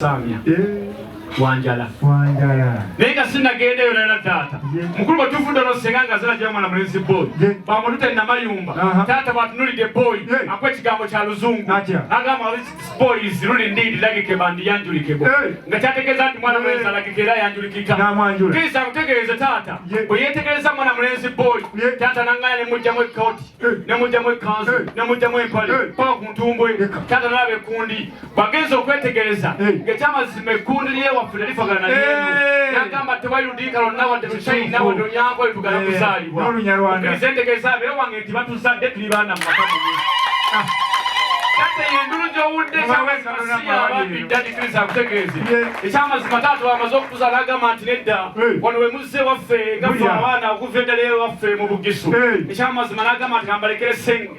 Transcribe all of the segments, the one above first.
Samia. Wanjala. Nenga sina gende yo na tata. Mukuru batufunda no senganga zala jama na mlenzi boy. Bamututa na mayumba. Tata batunuli de boy. Akwe kigambo cha luzungu. Agama boys ruli ndindi lagi kebandi yanjuli kebo. Ngachatekeza ndi mwana mlenzi lagi kera yanjuli kika. Kisa kutegereza tata. Oyetegereza mwana mlenzi boy. Tata nangaya ne mujja mwe koti. Ne mujja mwe kanzu. Ne mujja mwe pale. Pa kuntumbwe. Tata nabe kundi. Bagenzo kwetegereza. Ngechama zimekundi ye wafulifagana na yenu. Yagamba tewayudika lonna wadde tushaina wadde onyango etugala kuzaalibwa. Okirizentegeza beera wange nti batuzadde tuli baana mu maka mubi. Kati yendulu gy'owudde kyawezasiya ababbi ddadi Kristo akutegeeze. Ekyamazima taata wamaze okutuzaala agamba nti nedda wano we muzze waffe nga ffe abaana okuva eddala ewaffe mu Bugisu. Ekyamazima n'agamba nti kambalekere Senga.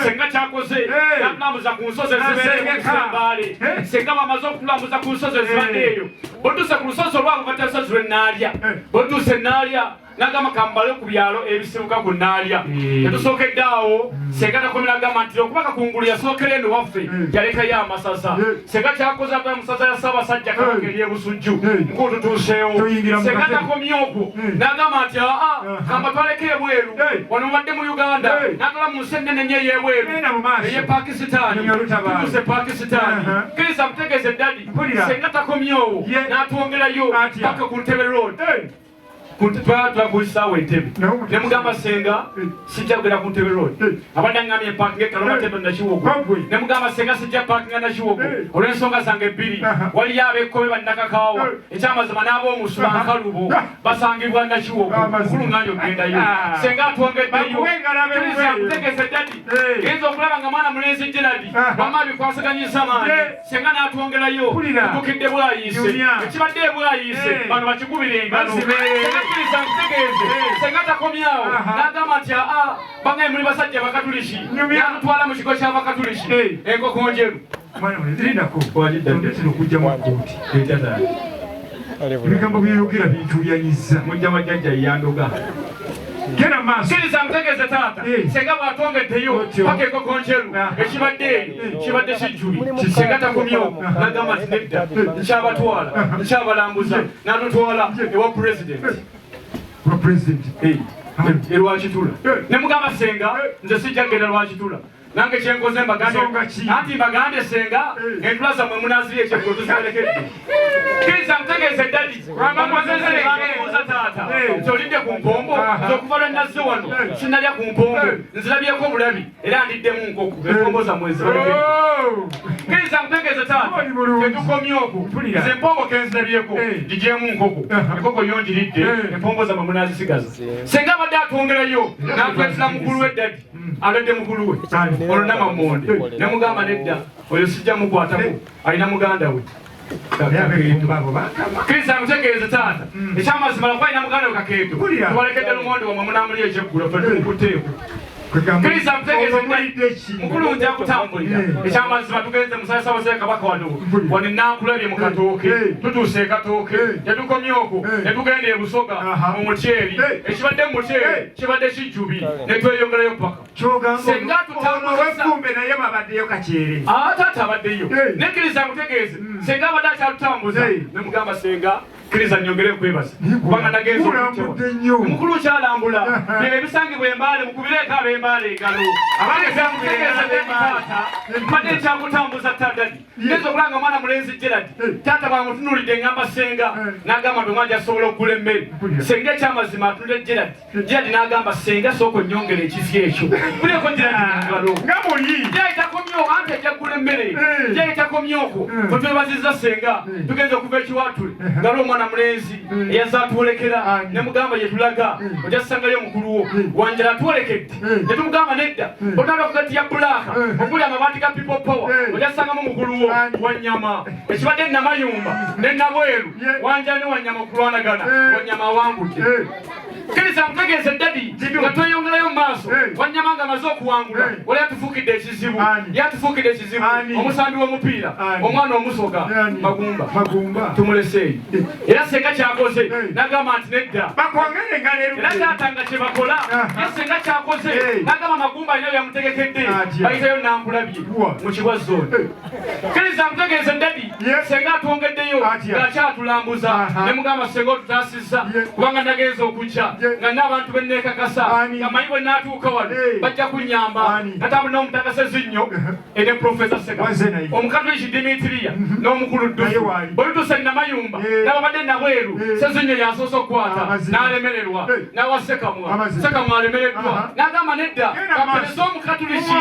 Senga kyakoze n'atulambuza ku nsozi ezibeerewo Mbaale. Senga bamaze okutulambuza ku nsozi ezibadde eyo. Bw'otuuse ku lusozi olwabo batta lusozi lwe Naalya. Bw'otuuse Naalya n'agamba kambale ku byalo ebisibuka ku Naalya. Tetusookedde awo Senga takomera agamba nti okubaka kungulu yasookera eno waffe yalekayo amasasa. Senga kyakoze ava musaza ya Ssaabasajja Kabaka eri e Busujju nk'otutuuseewo. Senga takomye okwo n'agamba nti kamba twaleko ebweru wano mubadde mu Uganda n'agala mu nsi ennene nnyo ey'ebweru ey'e Pakisitaani. Tutuuse Pakisitaani. Kristo amutegeeze ddadi Senga takomye owo n'atwongerayo paka ku Ntebe Road. Twakuyisaawo Entebbe. Ne mugamba Senga sijja kugenda ku Ntebe Road. Abadde aŋŋambye empaakinga Kaloma Ntebbe Nakiwogo. Ne mugamba Senga sijja paakinga Nakiwogo olw'ensonga zange ebbiri. Waliyo ab'ekkobe bannakakaawa. Ekyamazima n'ab'omusu bankalubo basangibwa Nakiwogo. Mukulu ŋŋambye ogendayo. Senga atwongeddeyo. Kristo amutegeeze ddadi. Genda okulaba nga mwana mulenzi Gerald wamma bikwasaganyisa maanyi. Senga n'atwongerayo. Tutukidde bwayiise. Ekibadde bwayiise bano bakigubire engalo. Kristo amutegeeze Senga takomyawo n'agamba nti bangaye muli basajja bakatulishi n'atutwala mu kigo ky'abakatulishi enkoko njeru. Ebigambo byeyogera bintuuyanyiza. Mujja wajjajja yandoga. Genda maaso. Kristo amutegeeze taata Senga bw'atwongeddeyo paka enkoko njeru ekibadde kibadde kijjuli. Senga takomyawo n'agamba nti nedda nkyabatwala nkyabalambuza n'atutwala ewa pulezidenti. Lwakitula. Ne mugamba Senga nze sijja kugenda Lwakitula. Nange kyenkoze mbagambye Senga entula zammwe munaazirya ekyeggulo tuzibalekedde. Kristo amutegeeze ddadi bamubuuza taata nti olidde ku mpombo okuva lwe nazze wano sinnalya ku mpombo nzirabyeko obulabi era ndiddemu nkoko empombo zammwe ezibalekedde. Kristo amutegeeze taata tetukomye okwo nze empombo kenzirabyeko gigyemu nkoko enkoko yo ngiridde empombo zammwe munaazisigaza. Senga abadde atwongerayo n'atwetula mukulu we ddadi aledde mukulu we olwo Namamonde ne mugamba nedda oyo sijja mukwatako alina muganda we. Kristo amutegeeze taata ekyamazima lwakuba alina muganda we Kakeeto tubalekedde lumonde wamwe munaamulya ekyeggulo ffe tumukuteeko. Kristo amutegeeze mukulu nja kutambulira ekyamazima tugenze musasawase Kabaka wano nankulabye mu Katooke tutuuse Katooke tetukomye okwo ne tugenda e Busoga mu Mutyeri ekibadde mu Mutyeri kibadde kijjubi ne tweyongerayo paka. Senga tutambulisa naye babaddeyo kakyere. Taata abaddeyo ne Kristo amutegeeze Senga abadde akyatutambuza ne mugamba Senga Kristo annyongere kwebaza kubanga nagenze omukulu kyalambula ebisangibwa Embaale mukubireeko ab'Embaale engalo abagezi amutegeeza taata mbadde nkyakutambuza taddadi ngenza okulanga omwana mulenzi Gerald taata bwamutunuulidde ngamba Senga n'agamba nti omwana asobola okugula emmere. Senga ekyamazima atunudde Gerald n'agamba Senga sooka onnyongere ekifi ekyo bulieko Gerald ngalo nga muli takomye okwo anti ajja kugula emmere takomye okwo fe twebazizza Senga tugenza okuva ekiwatule ngalo omwana mulenzi eyazza atwolekera ne mugamba yetulaga ojja kusangayo mukulu wo Wanjala atwolekedde ne tumugamba nedda otandika okugatya Bulaaka okuli amabaati ga People Power ojja kusangamu mukulu wo Wanyama ekibadde Namayumba ne Nabweru Wanjala ne Wanyama okulwanagana Wanyama awangudde. Kiriza mtegeze dadi nga tweyongerayo mu maaso wanyama nga amaze okuwangula wali yatufukidde ekizibu yatufukidde ekizibu omusambi w'omupiira omwana omusoga magumba tumuleseeyo era senga kyakoze n'agamba nti nedda era taata nga kye bakola ye senga kyakoze n'agamba magumba alina byamutegekedde bayitayo nankulabye mu kibwa zooni kiriza mutegeeze dadi senga atwongeddeyo ng'akyatulambuza ne mugamba senga otutaasizza kubanga nagenza okujja nga n'abantu benneekakasa nga manyi bwe naatuuka wano bajja kunnyamba natambula n'omutakase zinnyo ene Profesa Seka omukatoliki Dimitiriya n'omukulu Ddusu bwe lutuuse Namayumba n'ababadde nabweru Sezinnyo yasoose okukwata n'alemererwa n'awa Sekamwa alemereddwa n'agamba nedda kaperesa omukatoliki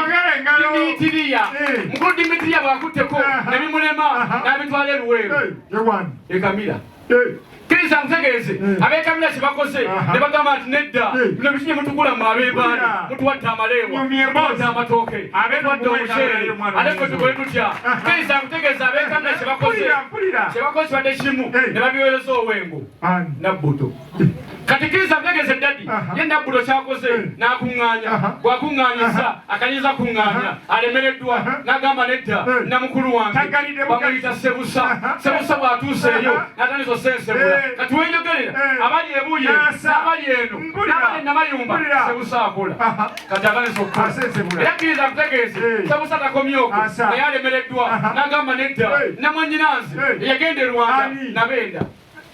Dimitiriya mukulu Dimitiriya bw'akutteko ne bimulema n'abitwala eruweero ekamira kiriza mutegeeze abeekamira kye bakoze ne bagamba nti nedda bino bikinye mutugula mu abeebaani mutuwadde amaleebwa mutuwadde amatooke mutuwadde omuceere ate ffe tukole tutya kiriza mutegeeze abeekamira kye bakoze kibadde kimu ne babiweereza Owengo Nabbuto kati kiriza mutegeeze dadi ye Nabbuto kyakoze n'akuŋŋaanya bw'akuŋŋaanyisa akanyiza kuŋŋaanya alemereddwa n'agamba nedda namukulu wange bamuyita Sebusa bw'atuuseeyo n'atandisa osensebula kati wenjogerera abali ebuye n'abali eno n'abali Namayumba Sebusa akola kati atandisa okukola era kiriza mutegeeze Sebusa takomyeko naye alemereddwa n'agamba nedda namwannyinaze yagenda e Rwanda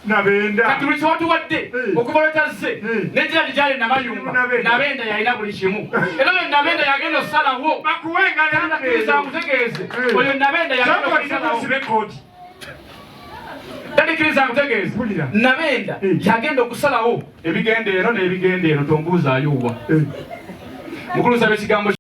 Nabenda kati buli kyewatuwadde okuva lwetazze n'ejjira gyali Namayumba Nabenda yalina buli kimu era oyo Nabenda yagenda okusalawo kiriza mutegeeze oyo Nabenda yagenda okusalawo dadi kiriza mutegeeze Nabenda yagenda okusalawo ebigenda eno n'ebigenda eno tombuuzaayo wa mukulu nsaba ekigambo